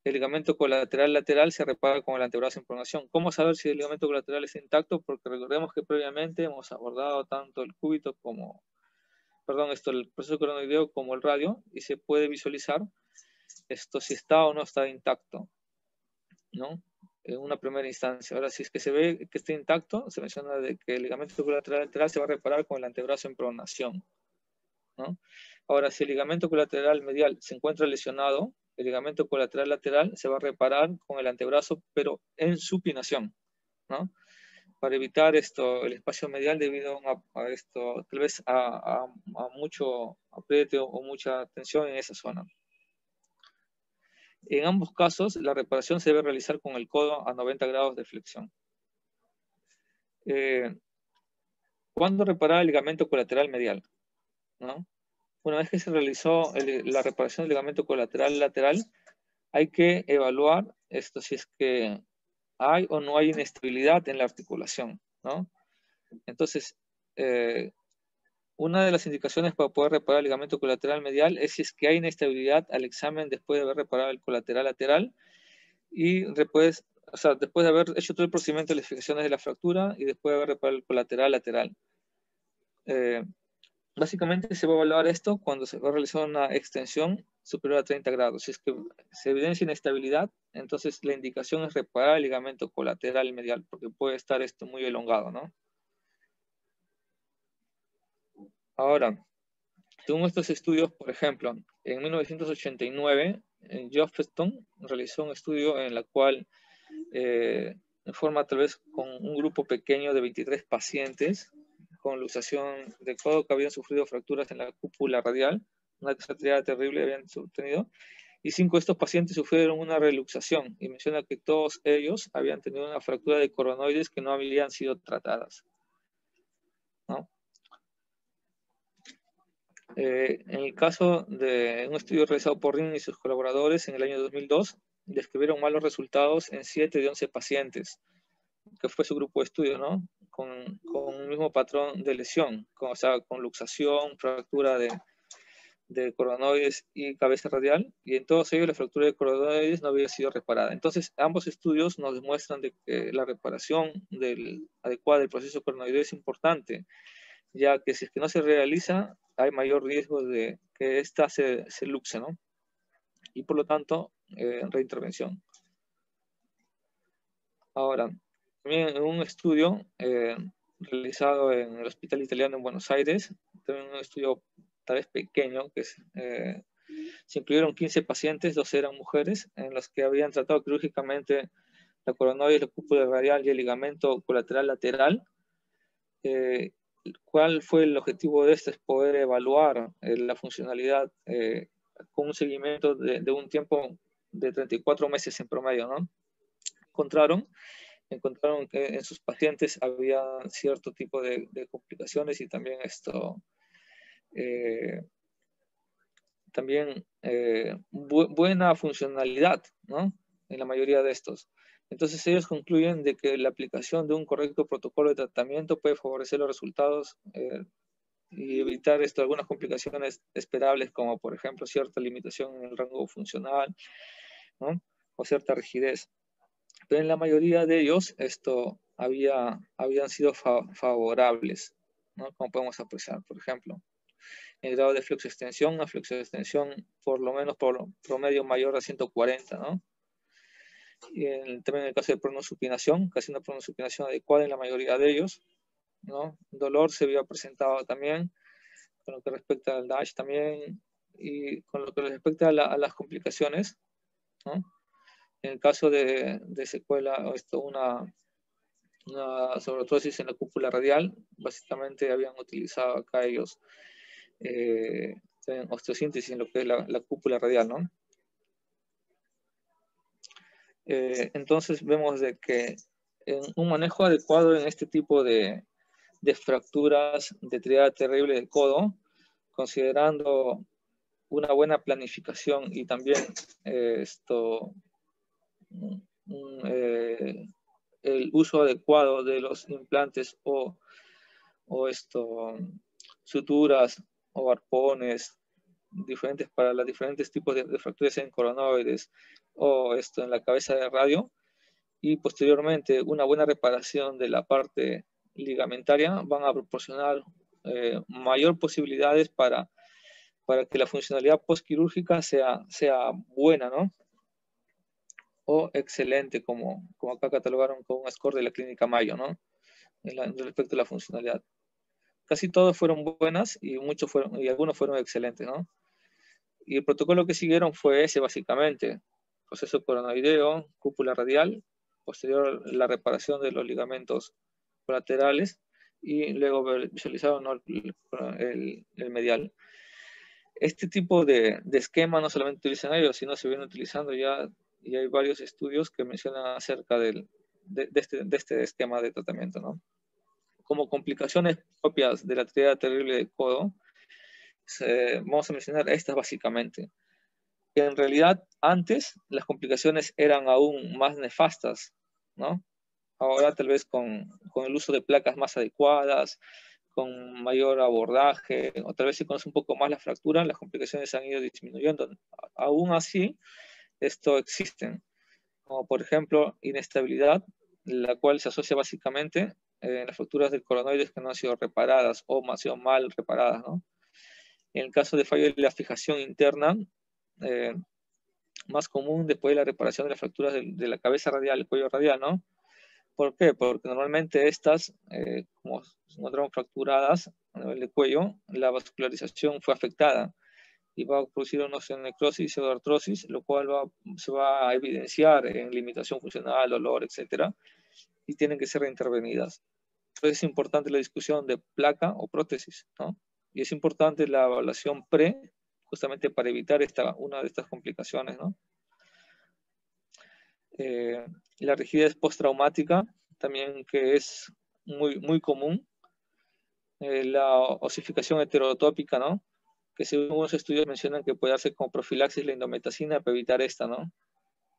Speaker 1: el ligamento colateral lateral se repara con el antebrazo en pronación. ¿Cómo saber si el ligamento colateral está intacto? Porque recordemos que previamente hemos abordado tanto el cúbito como, el proceso coronoideo como el radio, y se puede visualizar si está o no está intacto, ¿no? En una primera instancia. Ahora, si es que se ve que está intacto, se menciona de que el ligamento colateral lateral se va a reparar con el antebrazo en pronación, ¿no? Ahora, si el ligamento colateral medial se encuentra lesionado, el ligamento colateral lateral se va a reparar con el antebrazo, pero en supinación, ¿no? Para evitar el espacio medial debido a tal vez a mucho apriete o mucha tensión en esa zona. En ambos casos, la reparación se debe realizar con el codo a 90 grados de flexión. ¿Cuándo reparar el ligamento colateral medial? ¿No? Una vez que se realizó la reparación del ligamento colateral lateral, hay que evaluar si es que hay o no hay inestabilidad en la articulación, ¿no? Entonces, una de las indicaciones para poder reparar el ligamento colateral medial es si es que hay inestabilidad al examen después de haber reparado el colateral lateral y después de haber hecho todo el procedimiento de las fijaciones de la fractura y después de haber reparado el colateral lateral. Básicamente se va a evaluar esto cuando se va a realizar una extensión superior a 30 grados. Si es que se evidencia inestabilidad, entonces la indicación es reparar el ligamento colateral medial, porque puede estar esto muy elongado, ¿no? Ahora, según estos estudios, por ejemplo, en 1989, Jofferson realizó un estudio en el cual, en forma tal vez con un grupo pequeño de 23 pacientes con luxación de codo que habían sufrido fracturas en la cúpula radial, una desartriada terrible habían tenido, y 5 de estos pacientes sufrieron una reluxación, y menciona que todos ellos habían tenido una fractura de coronoides que no habían sido tratadas, ¿no? En el caso de un estudio realizado por Ring y sus colaboradores en el año 2002, describieron malos resultados en 7 de 11 pacientes, que fue su grupo de estudio, ¿no? Con un mismo patrón de lesión, con luxación, fractura de coronoides y cabeza radial, y en todos ellos la fractura de coronoides no había sido reparada. Entonces, ambos estudios nos demuestran de que la reparación adecuada del proceso coronoideo es importante, ya que si es que no se realiza, hay mayor riesgo de que ésta se luxe, ¿no? Y por lo tanto, reintervención. Ahora, también en un estudio realizado en el Hospital Italiano en Buenos Aires, también un estudio tal vez pequeño, que se incluyeron 15 pacientes, 12 eran mujeres, en los que habían tratado quirúrgicamente la coronoides, la cúpula radial y el ligamento colateral lateral. ¿Cuál fue el objetivo de esto? Es poder evaluar la funcionalidad con un seguimiento de un tiempo de 34 meses en promedio, ¿no? Encontraron que en sus pacientes había cierto tipo de complicaciones y también buena funcionalidad, ¿no? En la mayoría de estos. Entonces ellos concluyen de que la aplicación de un correcto protocolo de tratamiento puede favorecer los resultados y evitar algunas complicaciones esperables, como por ejemplo cierta limitación en el rango funcional, ¿no? O cierta rigidez. Pero en la mayoría de ellos habían sido favorables, ¿no? Como podemos apreciar, por ejemplo, el grado de fluxoextensión, una fluxoextensión por lo menos por promedio mayor a 140, ¿no? Y también en el caso de pronosupinación, casi una pronosupinación adecuada en la mayoría de ellos, ¿no? Dolor se había presentado también, con lo que respecta al DASH también, y con lo que respecta a las complicaciones, ¿no? En el caso de secuela, una sobredosis en la cúpula radial, básicamente habían utilizado acá ellos osteosíntesis en lo que es la cúpula radial, ¿no? Entonces vemos de que en un manejo adecuado en este tipo de fracturas de triada terrible del codo, considerando una buena planificación y también el uso adecuado de los implantes o suturas o arpones diferentes para los diferentes tipos de fracturas en coronoides o en la cabeza de radio, y posteriormente una buena reparación de la parte ligamentaria van a proporcionar mayor posibilidades para que la funcionalidad postquirúrgica sea buena, ¿no? O excelente, como acá catalogaron con un score de la clínica Mayo, ¿no? Respecto a la funcionalidad. Casi todas fueron buenas y algunos fueron excelentes, ¿no? Y el protocolo que siguieron fue ese básicamente: proceso coronoideo, cúpula radial, posterior la reparación de los ligamentos colaterales y luego visualizaron, ¿no?, el medial. Este tipo de esquema no solamente utilizan ellos, sino se viene utilizando ya, y hay varios estudios que mencionan acerca de este esquema de tratamiento, ¿no? Como complicaciones propias de la triada terrible del codo, vamos a mencionar estas básicamente. En realidad, antes las complicaciones eran aún más nefastas, ¿no? Ahora tal vez con el uso de placas más adecuadas, con mayor abordaje, o tal vez se conoce un poco más la fractura, las complicaciones han ido disminuyendo. Aún así, esto existen, como por ejemplo inestabilidad, la cual se asocia básicamente en las fracturas del coronoides que no han sido reparadas o han sido mal reparadas, ¿no? En el caso de fallo de la fijación interna, más común después de la reparación de las fracturas de la cabeza radial, el cuello radial, ¿no? ¿Por qué? Porque normalmente estas, como se encontraron fracturadas a nivel de cuello, la vascularización fue afectada y va a producir una osteonecrosis y pseudoartrosis, lo cual se va a evidenciar en limitación funcional, dolor, etc. Y tienen que ser reintervenidas. Entonces es importante la discusión de placa o prótesis, ¿no? Y es importante la evaluación justamente para evitar una de estas complicaciones, ¿no? La rigidez postraumática, también, que es muy común. La osificación heterotópica, ¿no? Que según algunos estudios mencionan que puede darse como profilaxis la indometacina para evitar esta, ¿no?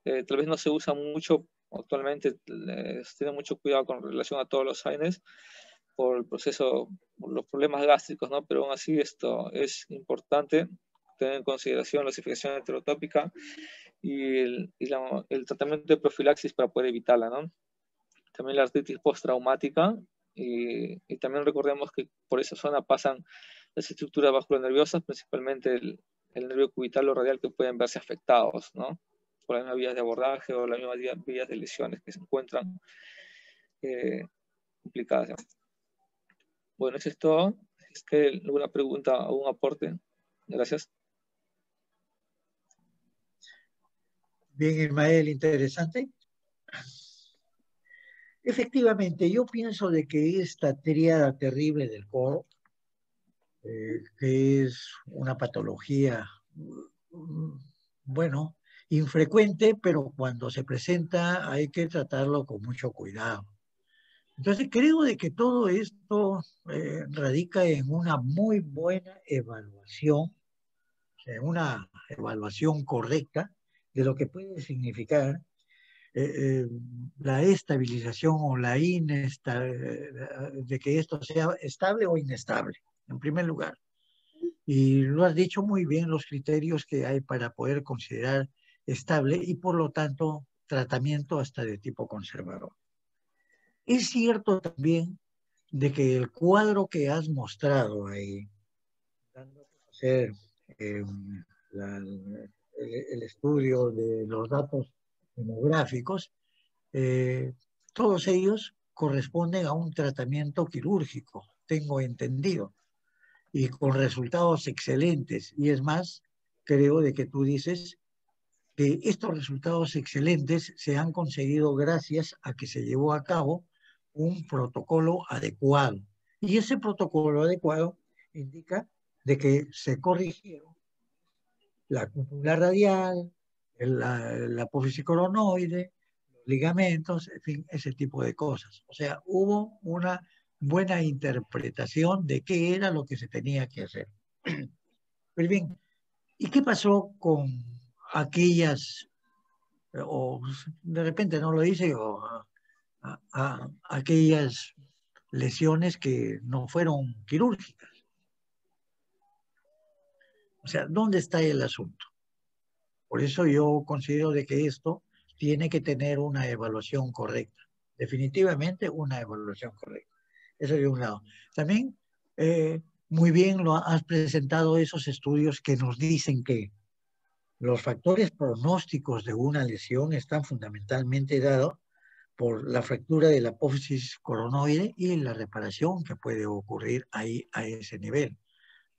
Speaker 1: Tal vez no se usa mucho actualmente, se tiene mucho cuidado con relación a todos los AINES por el proceso, por los problemas gástricos, ¿no? Pero aún así esto es importante tener en consideración la osificación heterotópica y el tratamiento de profilaxis para poder evitarla, ¿no? También la artritis postraumática, y también recordemos que por esa zona pasan las estructuras vasculonerviosas, principalmente el nervio cubital o radial, que pueden verse afectados, ¿no? Por las mismas vías de abordaje o las mismas vías de lesiones que se encuentran complicadas, ¿no? Bueno, eso es todo. ¿Es que alguna pregunta o un aporte? Gracias.
Speaker 2: Bien, Ismael, interesante. Efectivamente, yo pienso de que esta tríada terrible del codo, que es una patología, bueno, infrecuente, pero cuando se presenta hay que tratarlo con mucho cuidado. Entonces creo de que todo esto radica en una muy buena evaluación, en una evaluación correcta de lo que puede significar la estabilización o la inestabilidad, de que esto sea estable o inestable, en primer lugar. Y lo has dicho muy bien, los criterios que hay para poder considerar estable y por lo tanto tratamiento hasta de tipo conservador. Es cierto también de que el cuadro que has mostrado ahí, dando a conocer eh, el estudio de los datos demográficos, todos ellos corresponden a un tratamiento quirúrgico, tengo entendido, y con resultados excelentes. Y es más, creo de que tú dices que estos resultados excelentes se han conseguido gracias a que se llevó a cabo un protocolo adecuado. Y ese protocolo adecuado indica de que se corrigieron la cúpula radial, la apófisis coronoide, los ligamentos, en fin, ese tipo de cosas. O sea, hubo una buena interpretación de qué era lo que se tenía que hacer. Pero bien, ¿y qué pasó con aquellas, o de repente no lo dice, o aquellas lesiones que no fueron quirúrgicas? O sea, ¿dónde está el asunto? Por eso yo considero de que esto tiene que tener una evaluación correcta. Definitivamente una evaluación correcta. Eso de un lado. También, muy bien lo has presentado esos estudios que nos dicen que los factores pronósticos de una lesión están fundamentalmente dados por la fractura de la apófisis coronoide y la reparación que puede ocurrir ahí a ese nivel.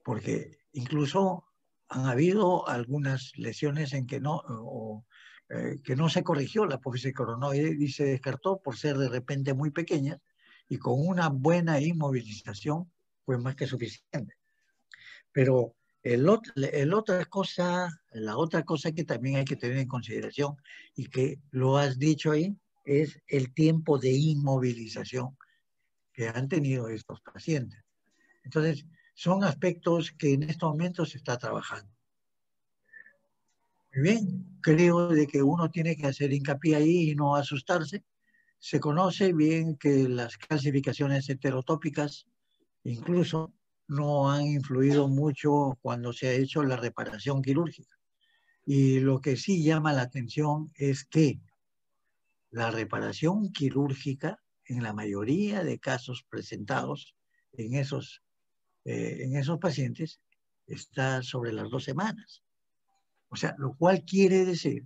Speaker 2: Porque incluso han habido algunas lesiones en que que no se corrigió la apófisis coronoide y se descartó por ser de repente muy pequeña, y con una buena inmovilización fue más que suficiente. Pero la otra cosa que también hay que tener en consideración y que lo has dicho ahí es el tiempo de inmovilización que han tenido estos pacientes. Entonces, son aspectos que en estos momentos se está trabajando. Muy bien, creo de que uno tiene que hacer hincapié ahí y no asustarse. Se conoce bien que las calcificaciones heterotópicas incluso no han influido mucho cuando se ha hecho la reparación quirúrgica. Y lo que sí llama la atención es que la reparación quirúrgica, en la mayoría de casos presentados en esos pacientes, está sobre las 2 semanas. O sea, lo cual quiere decir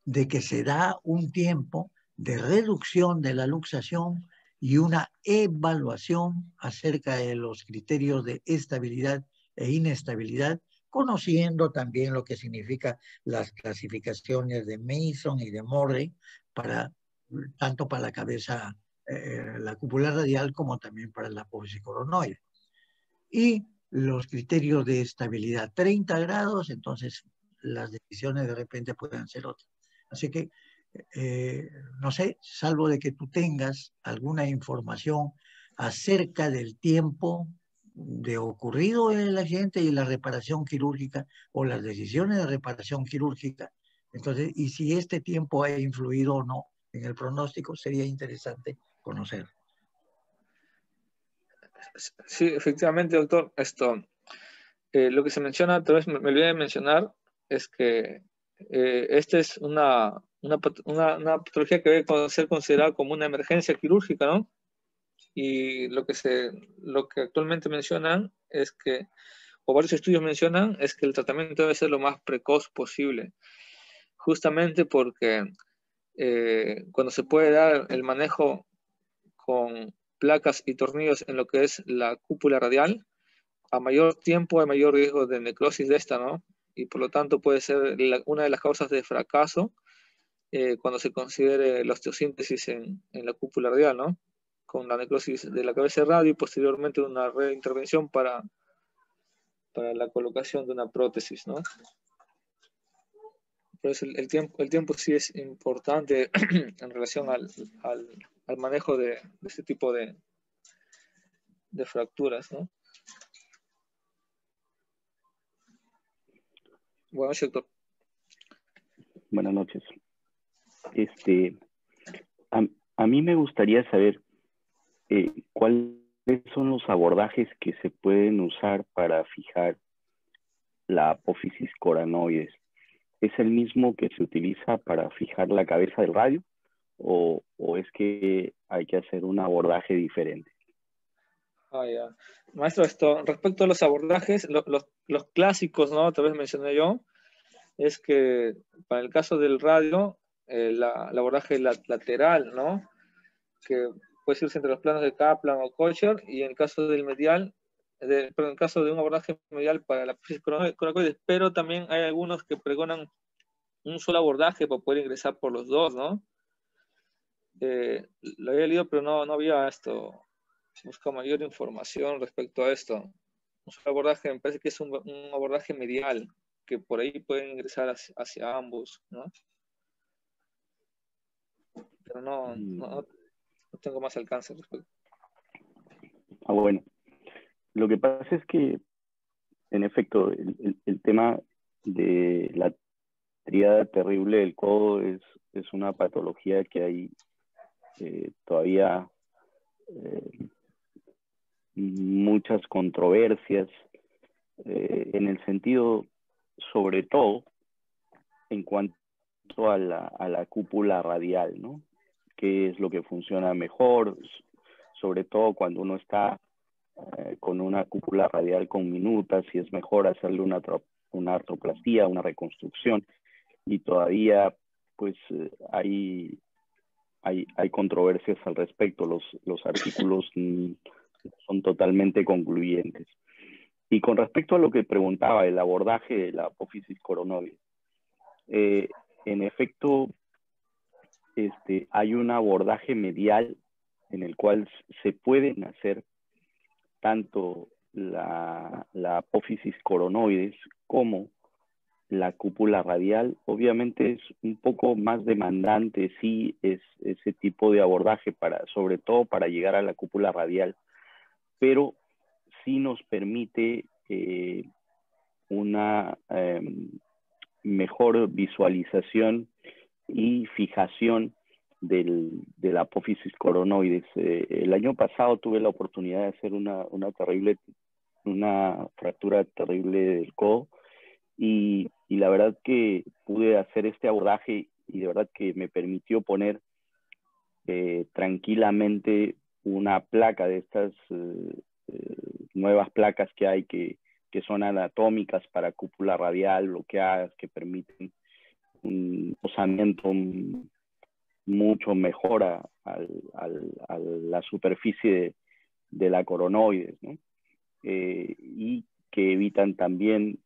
Speaker 2: de que se da un tiempo de reducción de la luxación y una evaluación acerca de los criterios de estabilidad e inestabilidad, conociendo también lo que significa las clasificaciones de Mason y de Murray, tanto para la cabeza, la cúpula radial, como también para la apófisis coronoide. Y los criterios de estabilidad, 30 grados, entonces las decisiones de repente pueden ser otras. Así que, no sé, salvo de que tú tengas alguna información acerca del tiempo de ocurrido en el accidente y la reparación quirúrgica o las decisiones de reparación quirúrgica, entonces, y si este tiempo ha influido o no en el pronóstico, sería interesante conocer.
Speaker 1: Sí, efectivamente, doctor. Lo que se menciona, tal vez me olvidé de mencionar, es que esta es una patología que debe ser considerada como una emergencia quirúrgica, ¿no? Y lo que actualmente mencionan es que, o varios estudios mencionan, es que el tratamiento debe ser lo más precoz posible, justamente porque cuando se puede dar el manejo con placas y tornillos en lo que es la cúpula radial, a mayor tiempo hay mayor riesgo de necrosis de esta, ¿no? Y por lo tanto puede ser una de las causas de fracaso cuando se considere la osteosíntesis en la cúpula radial, ¿no? Con la necrosis de la cabeza de radio y posteriormente una reintervención para la colocación de una prótesis, ¿no? Entonces el tiempo sí es importante en relación al manejo de este tipo de fracturas, ¿no? Bueno, doctor.
Speaker 3: Buenas noches. Este, a, a mí me gustaría saber cuáles son los abordajes que se pueden usar para fijar la apófisis coranoides. ¿Es el mismo que se utiliza para fijar la cabeza del radio o es que hay que hacer un abordaje diferente?
Speaker 1: Ya. Maestro, respecto a los abordajes, los clásicos, ¿no? Tal vez mencioné yo, es que para el caso del radio, el abordaje lateral, ¿no? Que puede irse entre los planos de Kaplan o Kocher, y en el caso del medial, en el caso de un abordaje medial para la apófisis coracoides, pero también hay algunos que pregonan un solo abordaje para poder ingresar por los dos, ¿no? Lo había leído, pero no había busca mayor información respecto a esto. Un solo abordaje, me parece que es un abordaje medial, que por ahí pueden ingresar hacia ambos, ¿no? Pero no tengo más alcance al respecto.
Speaker 3: Bueno, lo que pasa es que, en efecto, el tema de la tríada terrible del codo es una patología que hay todavía muchas controversias en el sentido, sobre todo, en cuanto a la cúpula radial, ¿no? ¿Qué es lo que funciona mejor? Sobre todo cuando uno está con una cúpula radial con minutas, si es mejor hacerle una artroplastía, una reconstrucción, y todavía pues hay controversias al respecto. Los artículos son totalmente concluyentes. Y con respecto a lo que preguntaba, el abordaje de la apófisis coronoide, en efecto, hay un abordaje medial en el cual se pueden hacer tanto la apófisis coronoides como la cúpula radial. Obviamente es un poco más demandante, sí, es ese tipo de abordaje, sobre todo para llegar a la cúpula radial, pero sí nos permite una mejor visualización y fijación de la apófisis coronoides. El año pasado tuve la oportunidad de hacer una fractura terrible del codo, y la verdad que pude hacer este abordaje y de verdad que me permitió poner tranquilamente una placa de estas nuevas placas que hay que son anatómicas para cúpula radial bloqueadas, que permiten un posamiento mucho mejor a la superficie de la coronoides, ¿no? Y que evitan también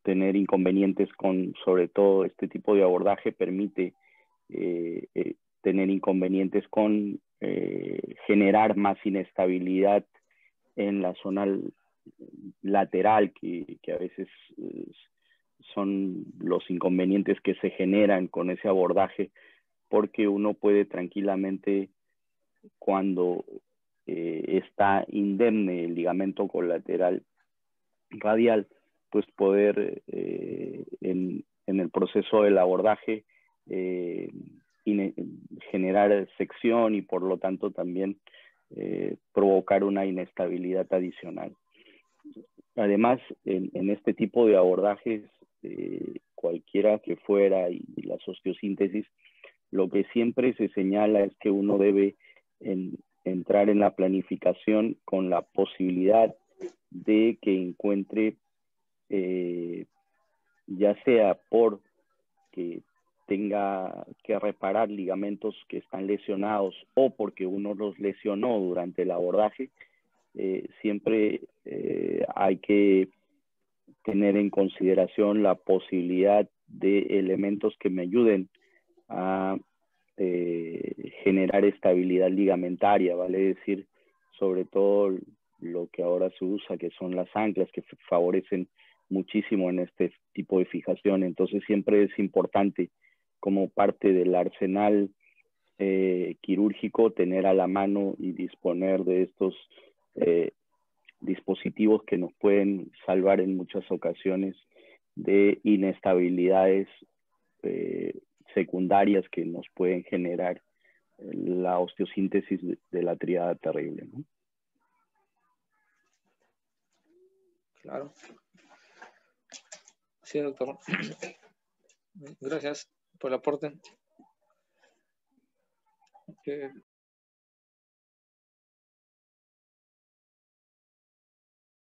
Speaker 3: tener inconvenientes sobre todo este tipo de abordaje permite tener inconvenientes con generar más inestabilidad en la zona lateral, que a veces son los inconvenientes que se generan con ese abordaje, porque uno puede tranquilamente, cuando está indemne el ligamento colateral radial, pues poder en el proceso del abordaje generar sección y por lo tanto también provocar una inestabilidad adicional. Además, en este tipo de abordajes, cualquiera que fuera, y las osteosíntesis, lo que siempre se señala es que uno debe entrar en la planificación con la posibilidad de que encuentre, ya sea por que tenga que reparar ligamentos que están lesionados o porque uno los lesionó durante el abordaje, siempre hay que tener en consideración la posibilidad de elementos que me ayuden a generar estabilidad ligamentaria, vale decir, sobre todo lo que ahora se usa, que son las anclas, que favorecen muchísimo en este tipo de fijación. Entonces siempre es importante, como parte del arsenal quirúrgico, tener a la mano y disponer de estos dispositivos que nos pueden salvar en muchas ocasiones de inestabilidades secundarias que nos pueden generar la osteosíntesis de la tríada terrible, ¿no?
Speaker 1: Claro. Sí, doctor. Gracias por el aporte.